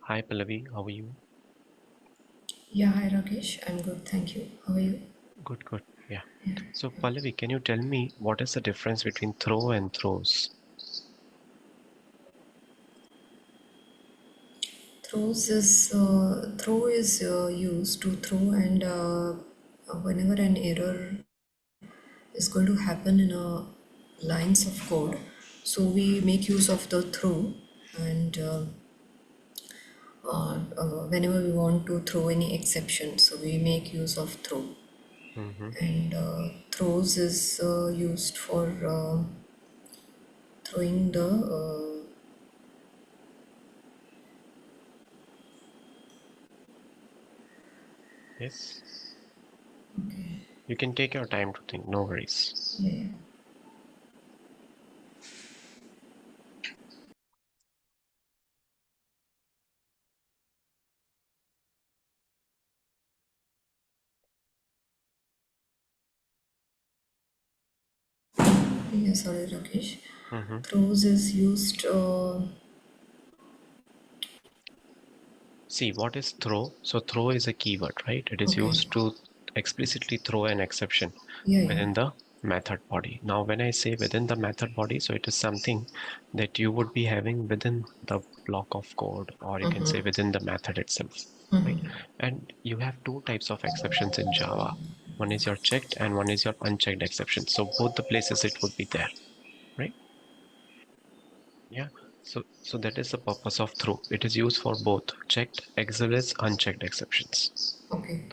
Hi Pallavi, how are you? Yeah, hi Rakesh. I'm good, thank you. How are you? Good, good. Yeah. Yeah. So Pallavi, can you tell me what is the difference between throw and throws? Throw is used to throw, and whenever an error is going to happen in a lines of code, so we make use of the throw, and whenever we want to throw any exception, so we make use of throw. Mm-hmm. And throws is used for throwing the Yes. okay. You can take your time to think, no worries. Yeah, yeah. Yeah, sorry, Rakesh. Mm-hmm. Throws is used. See, what is throw? So throw is a keyword, right? It is Okay. used to explicitly throw an exception Yeah, yeah. within the method body. Now, when I say within the method body, so it is something that you would be having within the block of code, or you can say within the method itself, right? And you have two types of exceptions in Java. One is your checked and one is your unchecked exception. So both the places it would be there, right? Yeah. So that is the purpose of throw. It is used for both checked as well as unchecked exceptions. Okay.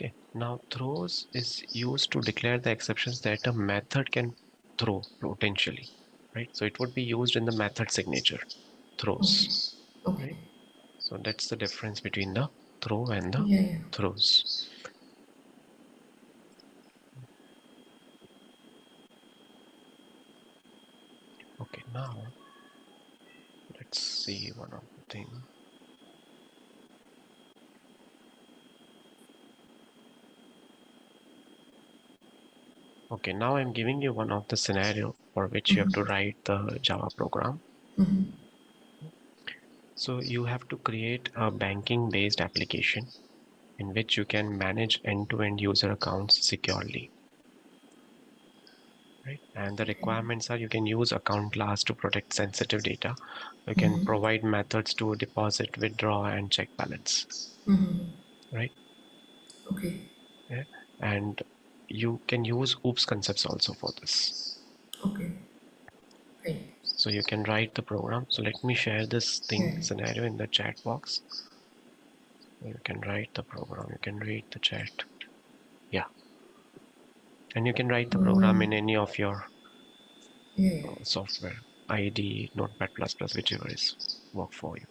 Okay. Now throws is used to declare the exceptions that a method can throw potentially, right? So it would be used in the method signature, Okay. throws, Okay. right? So that's the difference between the throw and the Yeah, yeah. throws. Okay, now let's see one of the thing. Okay, now I'm giving you one of the scenario for which you have to write the Java program. So you have to create a banking based application in which you can manage end-to-end user accounts securely, right? And the Okay. requirements are you can use account class to protect sensitive data. You can provide methods to deposit, withdraw, and check balance, right? Okay. Yeah. And you can use oops concepts also for this. Okay. Fine. So you can write the program. So let me share this Yeah. thing scenario in the chat box. You can write the program. You can read the chat. Yeah. And you can write the program in any of your Yeah, yeah. software, IDE, Notepad++, whichever is work for you.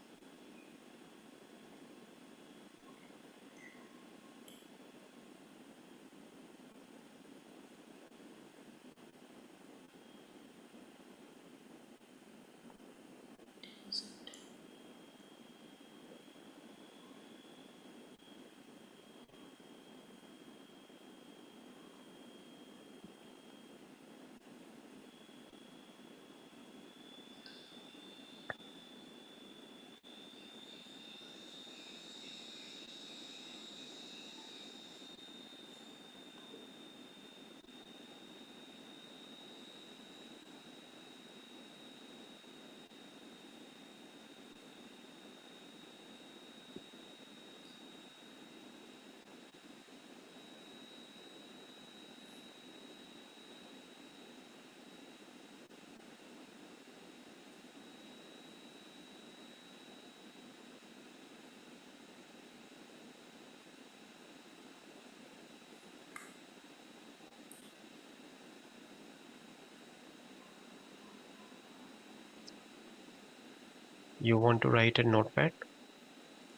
You want to write a Notepad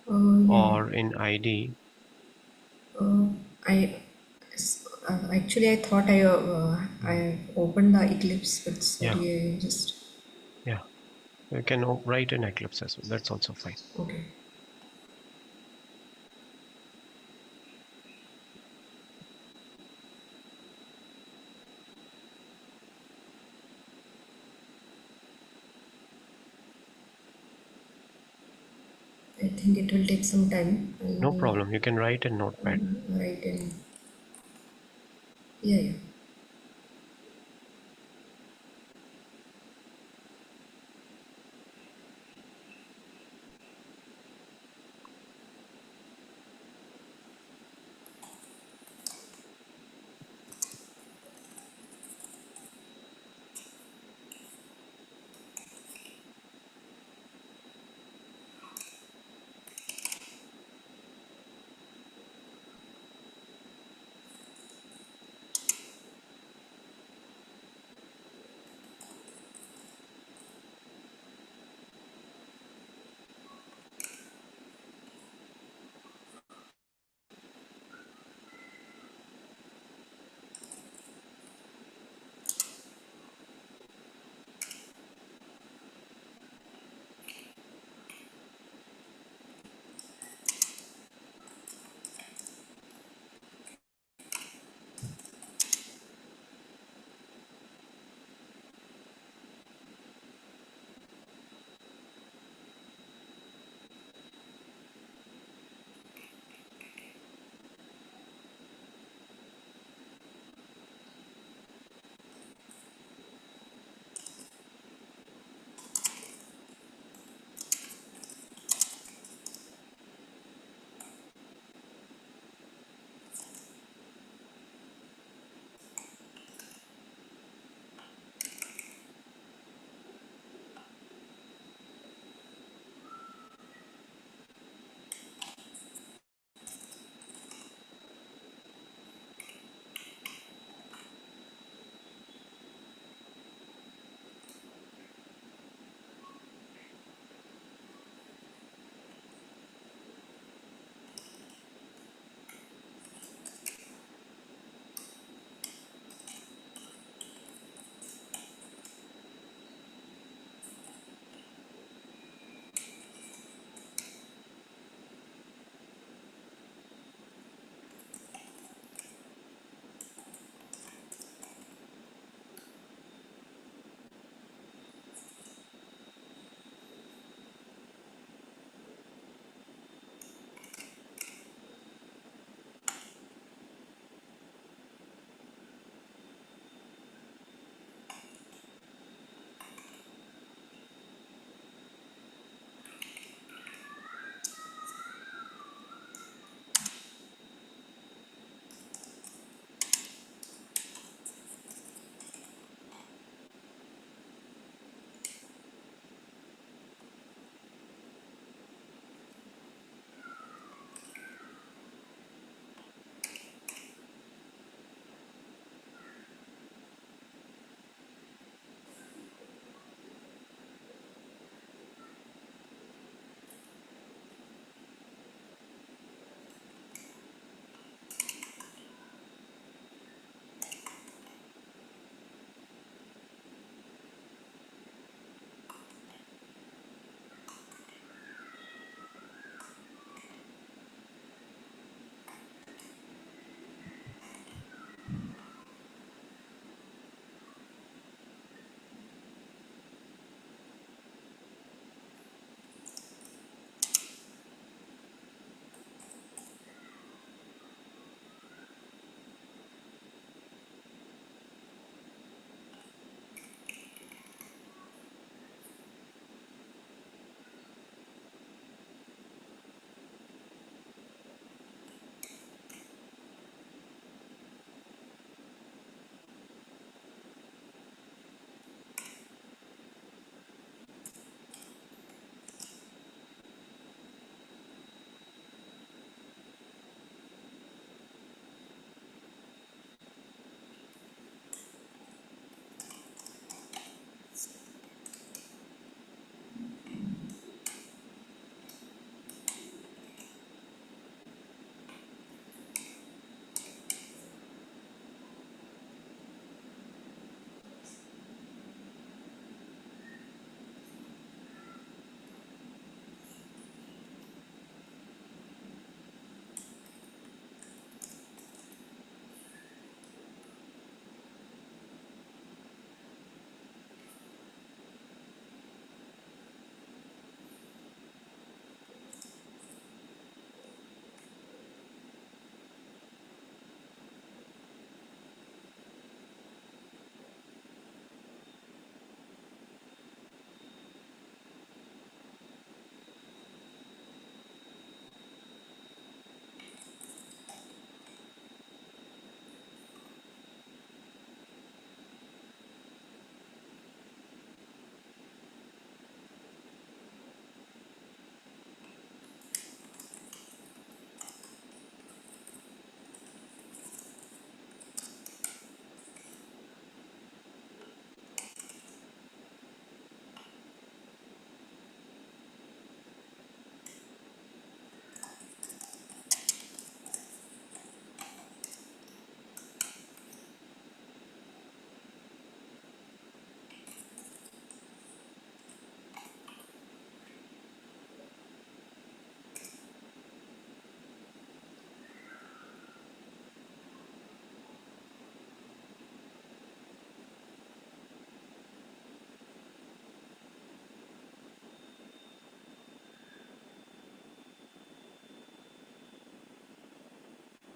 Yeah, yeah. or in IDE? I actually I thought I opened the Eclipse, but Yeah, sorry, I just yeah. You can write in Eclipse as well. That's also fine. okay. I think it will take some time. No I'll problem. You can write in Notepad. write in. Yeah, yeah.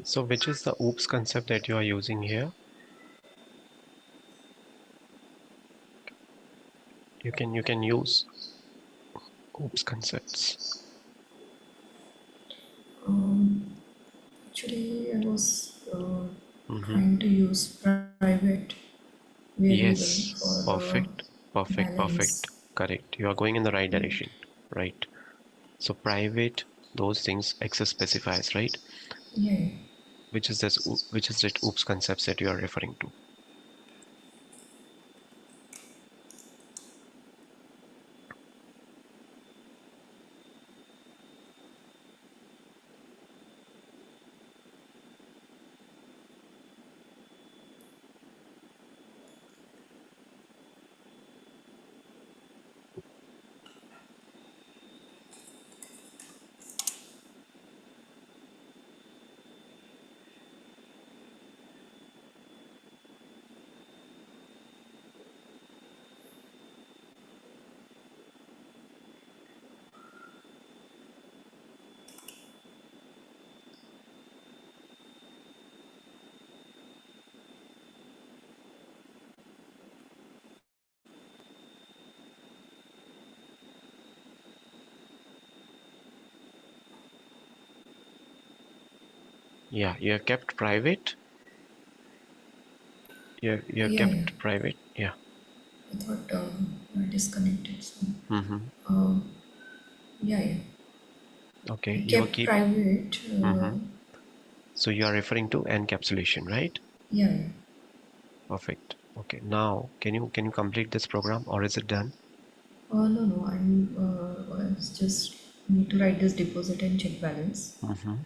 So which is the oops concept that you are using here? You can use oops concepts. Um, Actually, I was Mm-hmm. trying to use private variable Yes, for perfect, perfect, perfect. balance. Correct. You are going in the right Yeah, direction, right? So private, those things access specifies, right? yeah. Which is that oops concepts that you are referring to? Yeah, you have kept private. You have Yeah, yeah. kept private. Yeah. I thought you are disconnected. So, Mm-hmm. um, yeah, yeah. Okay. I You are kept keep. private. Mm-hmm. So you are referring to encapsulation, right? Yeah, yeah. Perfect. Okay. Now, can you complete this program or is it done? No, no. I was just need to write this deposit and check balance. Mm-hmm.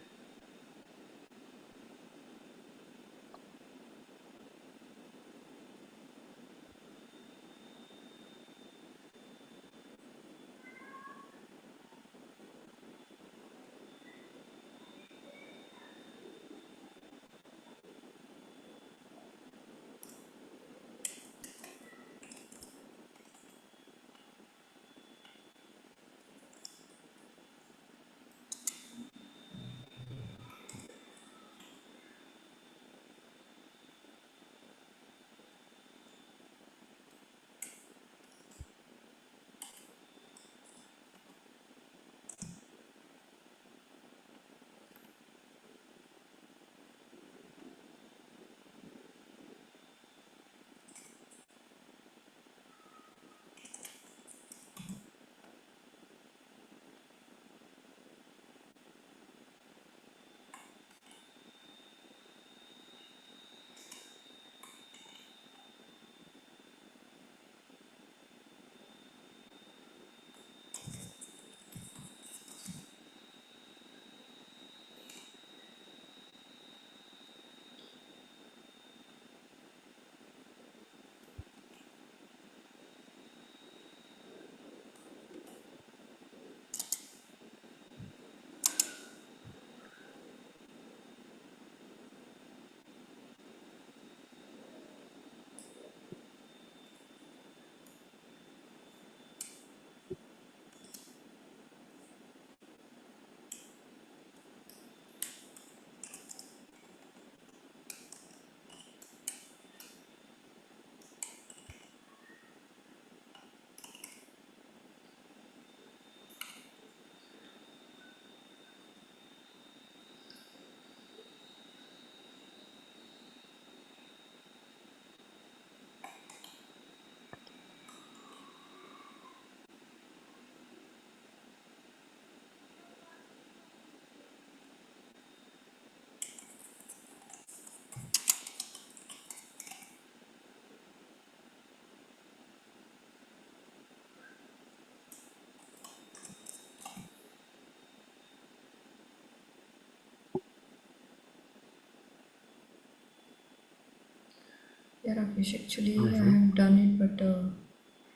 Yeah, Rakesh. Actually, I Mm-hmm. have done it, but I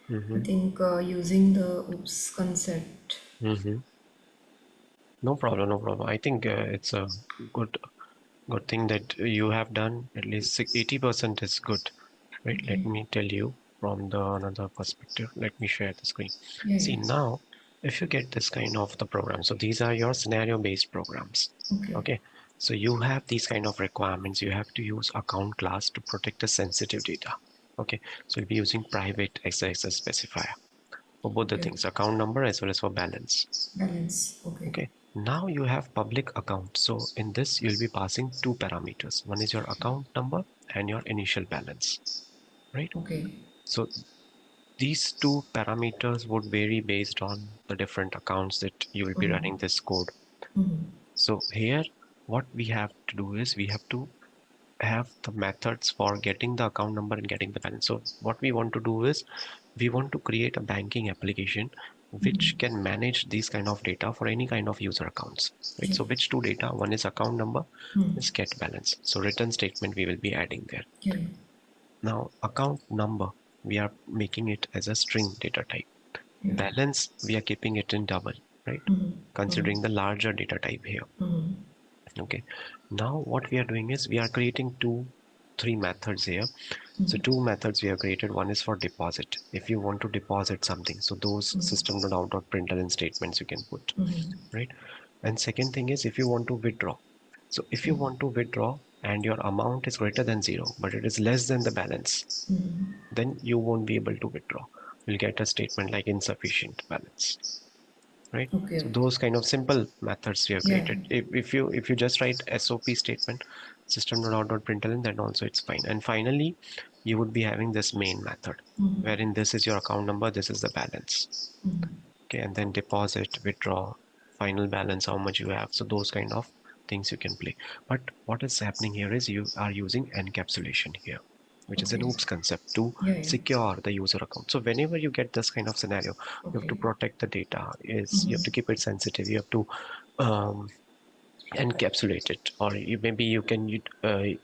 Mm-hmm. think using the oops concept. Mm-hmm. No problem, no problem. I think it's a good good thing that you have done. At least 80% is good, right? Let Okay. me tell you from the another perspective. Let me share the screen. Yeah, See yeah. now, if you get this kind of the program, so these are your scenario-based programs. Okay, okay. Okay. So you have these kind of requirements. You have to use account class to protect the sensitive data. Okay, so you'll be using private XSS specifier for both the Okay. things, account number as well as for balance. Balance. Okay. Okay, now you have public account. So in this, you'll be passing two parameters. One is your account number and your initial balance, right? Okay. So these two parameters would vary based on the different accounts that you will be running this code. So here, what we have to do is we have to have the methods for getting the account number and getting the balance. So what we want to do is we want to create a banking application which can manage these kind of data for any kind of user accounts, right? Yeah. So which two data? One is account number, is get balance. So return statement we will be adding there. Yeah. Now account number, we are making it as a string data type. Yeah. Balance, we are keeping it in double, right? Considering the larger data type here. Okay. Now what we are doing is we are creating three methods here. So two methods we have created. One is for deposit. If you want to deposit something, so those system.out.println statements you can put, right? And second thing is if you want to withdraw. So if you want to withdraw and your amount is greater than zero, but it is less than the balance, then you won't be able to withdraw. You'll get a statement like insufficient balance, right? Okay. So Okay. those kind of simple methods we have Yeah. created. If you just write SOP statement, system.out.println, then also it's fine. And finally, you would be having this main method, wherein this is your account number, this is the balance. Okay, and then deposit, withdraw, final balance, how much you have. So those kind of things you can play. But what is happening here is you are using encapsulation here, which is an Okay. OOPS concept to Yeah. Yeah. secure the user account. So whenever you get this kind of scenario, you have to Okay. protect the data. Is you have to keep it sensitive. You have to um, encapsulate it, or maybe you can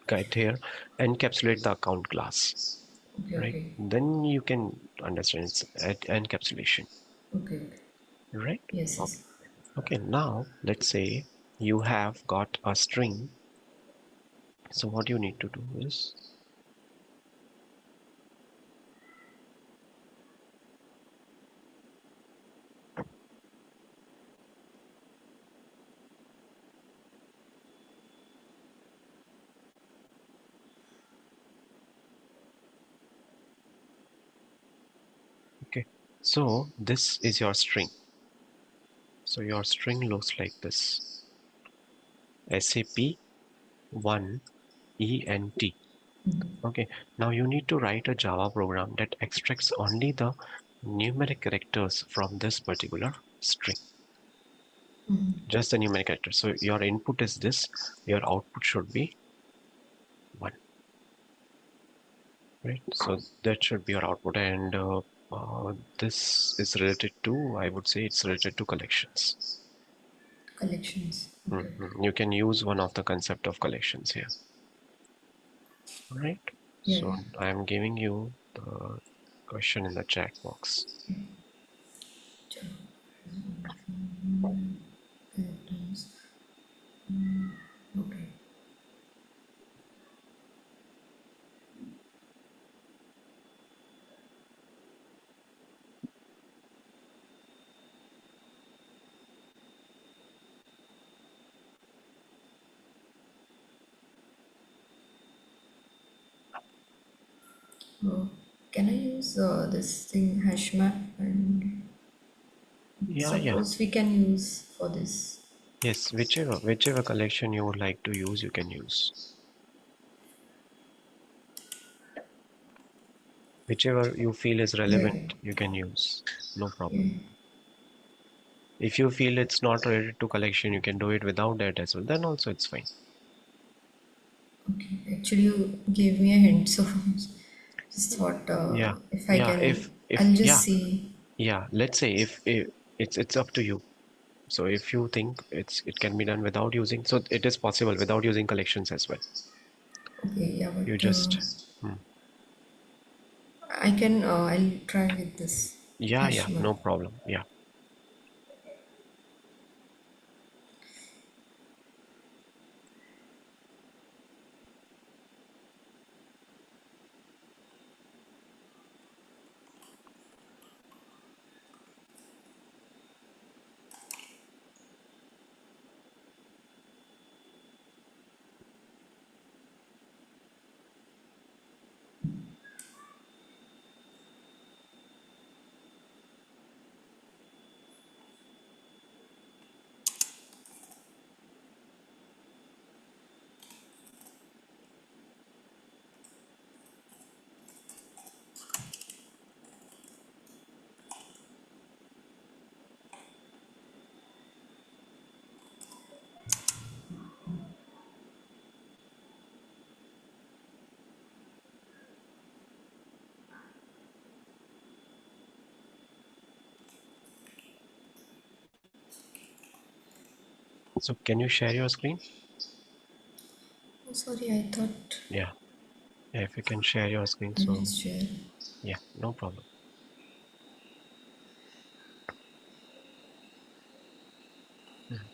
get here encapsulate the account class, Okay. right? Okay. Then you can understand it's encapsulation, Okay. Okay. right? Yes. Okay. Yes. Okay, now let's say you have got a string. So what you need to do is, okay, so this is your string. So your string looks like this: SAP1 ENT. Okay, now you need to write a Java program that extracts only the numeric characters from this particular string. Just the numeric characters. So your input is this, your output should be 1, right? So that should be your output. And this is related to, I would say it's related to collections. Collections. Okay. You can use one of the concept of collections here, right? Yeah. So I am giving you the question in the chat box. Yeah. Characters. Okay. Uh, can I use this thing hash map and Yeah, yeah. suppose we can use for this? Yes, whichever collection you would like to use, you can use. Whichever you feel is Yeah. relevant, Yeah. you can use. No problem. Yeah. If you feel it's not related to collection, you can do it without that as well. Then also it's fine. Okay. Actually, you gave me a hint, so just thought Yeah, if I yeah. can, If I'll just yeah, see. yeah. Let's say if it's up to you. So if you think it can be done without using, so it is possible without using collections as well. Okay. Yeah, You but just hmm. I can. I'll try with this Yeah, hash yeah. map. No problem. Yeah. So can you share your screen? Oh, sorry, I thought. Yeah. Yeah, if you can share your screen, I'll so just share. yeah, no problem. Mhm.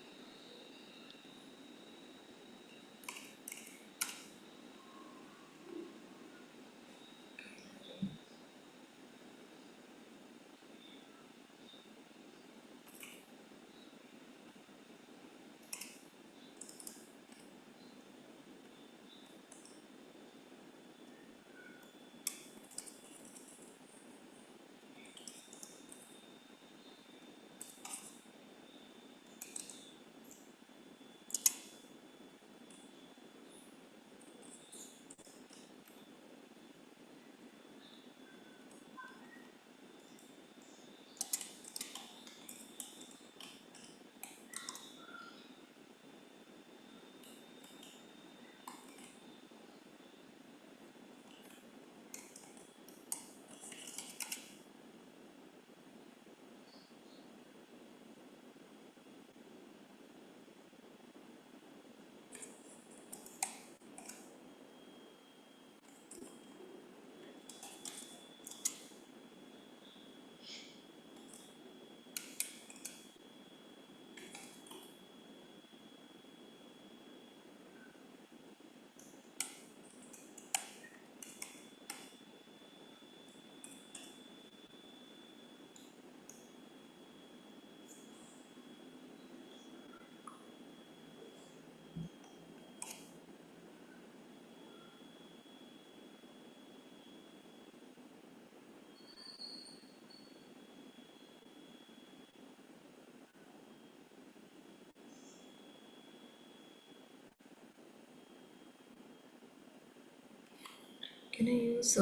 Can I use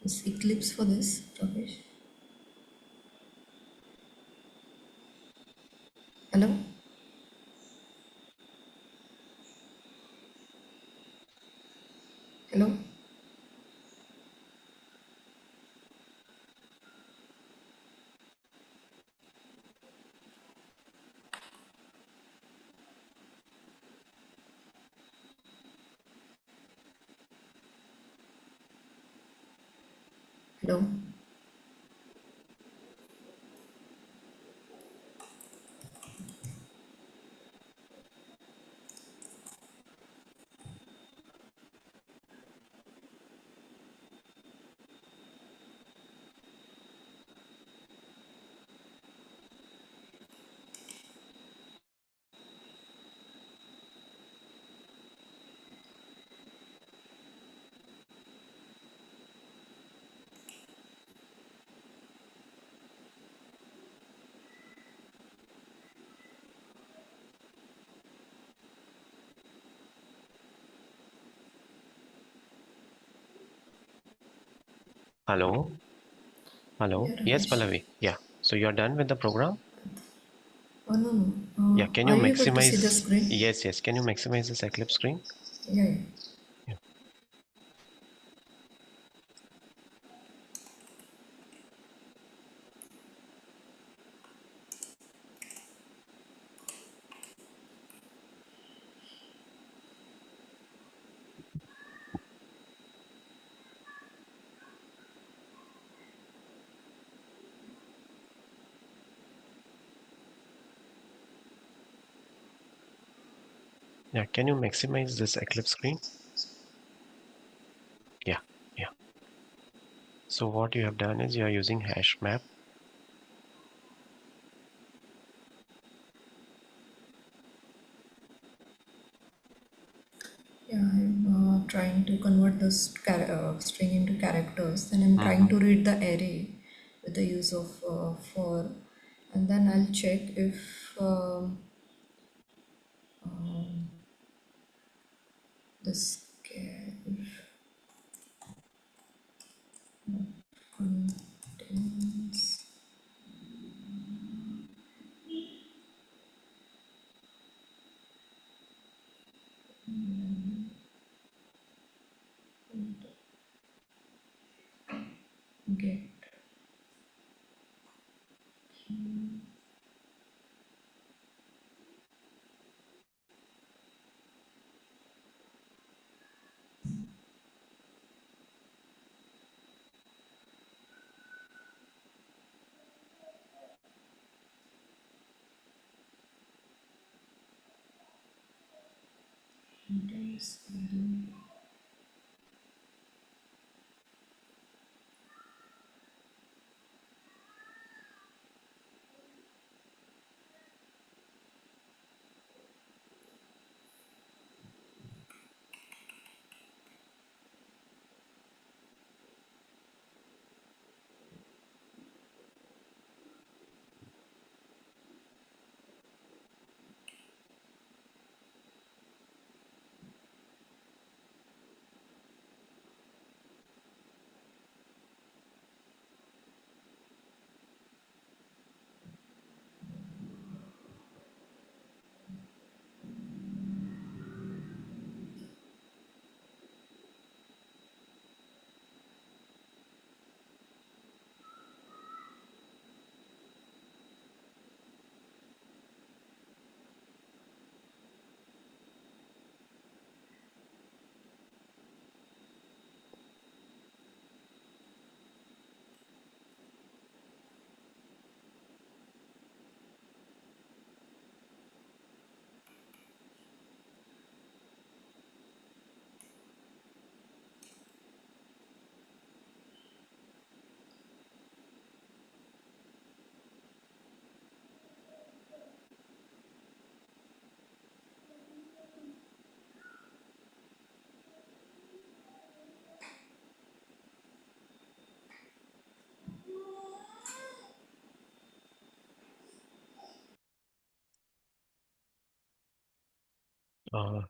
this Eclipse for this, Rakesh? Hello? Hello? Hello? Hello? Yeah, Hello? Yes, Rakesh. Pallavi. Yeah. So you're done with the program? Oh, no, no. Yeah. Can you Are you able to see the maximize? screen? Yes, yes. Can you maximize this Eclipse screen? Yeah, yeah. Yeah. Yeah. Can you maximize this Eclipse screen? Yeah. Yeah. So what you have done is you are using hash map. Yeah, I'm trying to convert this string into characters. Then I'm trying Mm-hmm. to read the array with the use of for, and then I'll check if this if contains. Get. Contents value.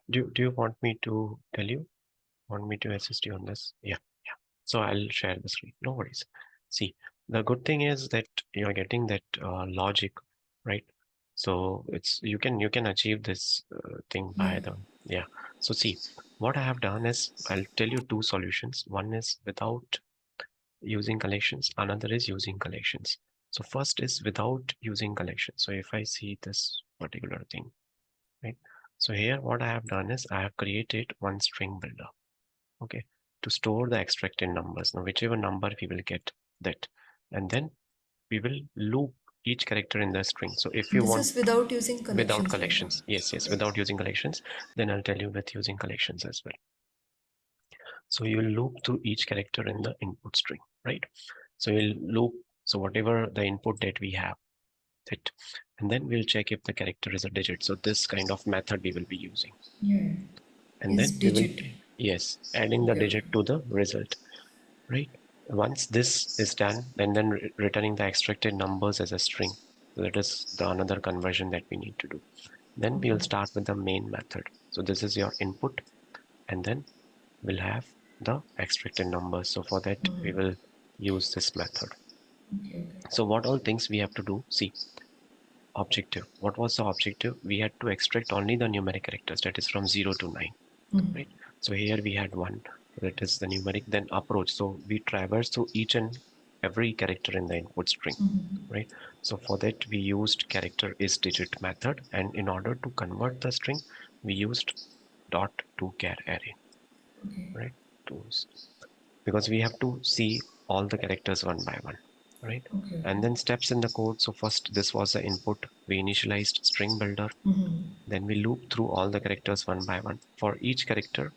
Do you want me to tell you? Want me to assist you on this? Yeah, yeah. So I'll share the screen. No worries. See, the good thing is that you're getting that logic, right? So it's you can achieve this thing Yeah. by the yeah. So see, what I have done is I'll tell you two solutions. One is without using collections, another is using collections. So first is without using collections. So if I see this particular thing, right? So here what I have done is I have created one string builder, okay, to store the extracted numbers. Now whichever number we will get that, and then we will loop each character in the string. So if you This want is without using without collections, right? collections, yes, yes, Okay. without using collections, then I'll tell you with using collections as well. So you'll loop through each character in the input string, right? So you'll loop, so whatever the input that we have, that, and then we'll check if the character is a digit. So this kind of method we will be using. Yeah. And Is then we will digit. be, yes, adding the Okay, okay. digit to the result, right? Once this is done, then returning the extracted numbers as a string. So that is the another conversion that we need to do. Then we Okay. will start with the main method. So this is your input, and then we'll have the extracted numbers. So for that, we will use this method. Okay, okay. So what all things we have to do? See, objective. What was the objective? We had to extract only the numeric characters, that is from 0 to 9, right? So here we had one, that is the numeric, then approach. So we traverse through each and every character in the input string, right? So for that we used character is digit method, and in order to convert the string, we used dot to char array, Okay. right? Because we have to see all the characters one by one, right? Okay, okay. And then steps in the code. So first this was the input. We initialized string builder. Then we loop through all the characters one by one. For each character,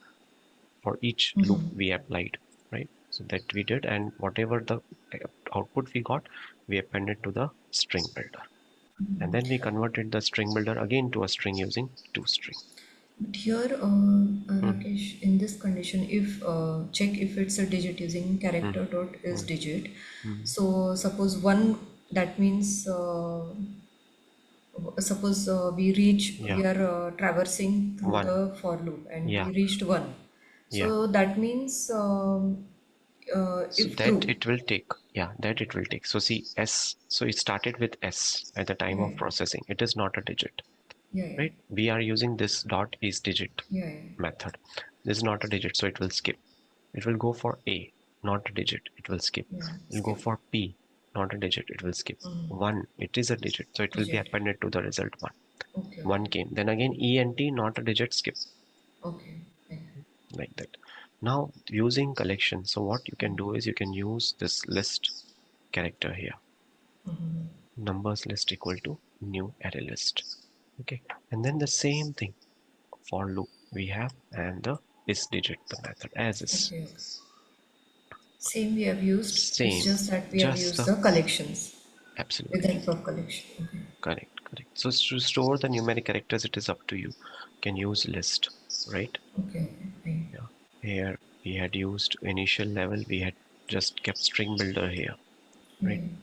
for each loop we applied, right? So that we did, and whatever the output we got, we appended to the string builder. And then we converted the string builder again to a string using toString. But here, Mm, Rakesh, in this condition, if check if it's a digit using mm, character dot is mm, digit. mm. So suppose one, that means suppose we Yeah, are traversing through one. the for loop and Yeah, we reached one. yeah. So that means So if that true. it will take, yeah, that it will take. So see, S, so it started with S at the time Yeah, of processing. It is not a digit, yeah, yeah, right? We are using this dot is digit yeah, yeah, method. This is not a digit, so it will skip. It will go for A, not a digit, it will skip. yeah. It will go Skip. for P, not a digit, it will skip. One, it is a digit, so it will be Digit. appended to the result one. Okay, One okay, came. Then again E and T, not a digit, skip, okay. Yeah. like that. Now using collection, so what you can do is you can use this list character here. Numbers list equal to new array list. Okay, and then the same thing for loop. we have, and the is digit, the method as is. Okay. Same we have used. It's Same, just that we have just used the the collections with the absolutely help of collection. Okay. correct, correct. So to store the numeric characters, it is up to you. You can use list, right? Okay. Okay. Fine. Yeah. Here we had used initial level, we had just kept string builder here, right? Right.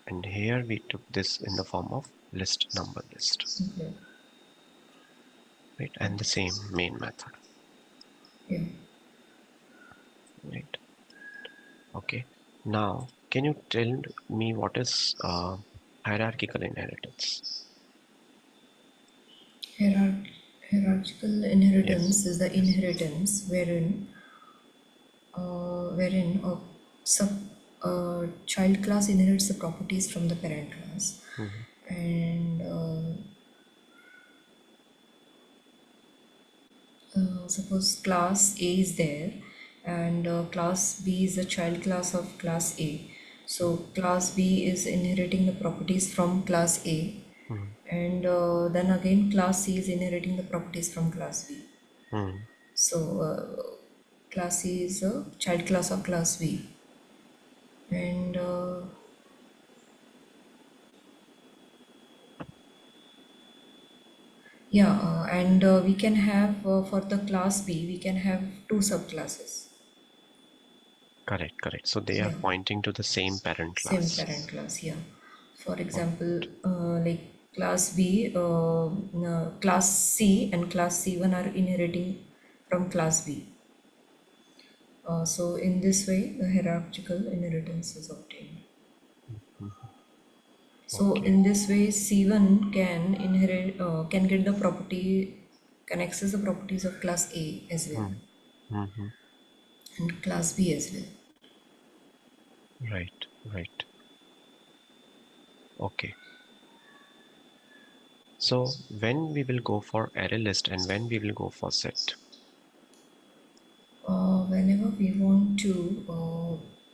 And here we took this in the form of list number list, Okay. right? And the same main method, Yeah. right? Okay. Now, can you tell me what is hierarchical inheritance? Hierarchical Yes, inheritance is the yes. inheritance wherein sub child class inherits the properties from the parent class, Mm-hmm, and suppose class A is there, and class B is the child class of class A. So class B is inheriting the properties from class A, mm-hmm, and then again class C is inheriting the properties from class B. mm-hmm. So class C is a child class of class B, and yeah, and we can have for the class B we can have two subclasses. Correct, correct. So they are Yeah, pointing to the same parent same class. parent class. Yeah, for Oh, example, like class B, class C and class C1 are inheriting from class B. So in this way, the hierarchical inheritance is obtained. mhm. So Okay. in this way, C1 can get the property, can access the properties of class A as well Mm-hmm. and class B as well. Right, right. Okay. So when we will go for array list and when we will go for set. Whenever we want to,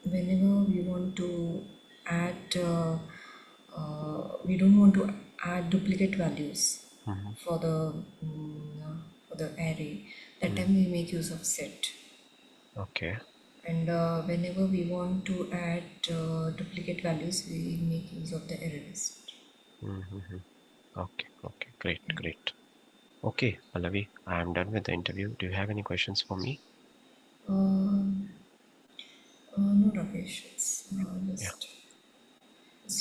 whenever we want to add, we don't want to add duplicate values Mhm, for the for the array. That mm. time we make use of set. Okay. And whenever we want to add duplicate values, we make use of the array list. Mm-hmm. Okay, okay, great, great. Okay, Pallavi, I am done with the interview. Do you have any questions for me? No, Rakesh, it's Yeah. just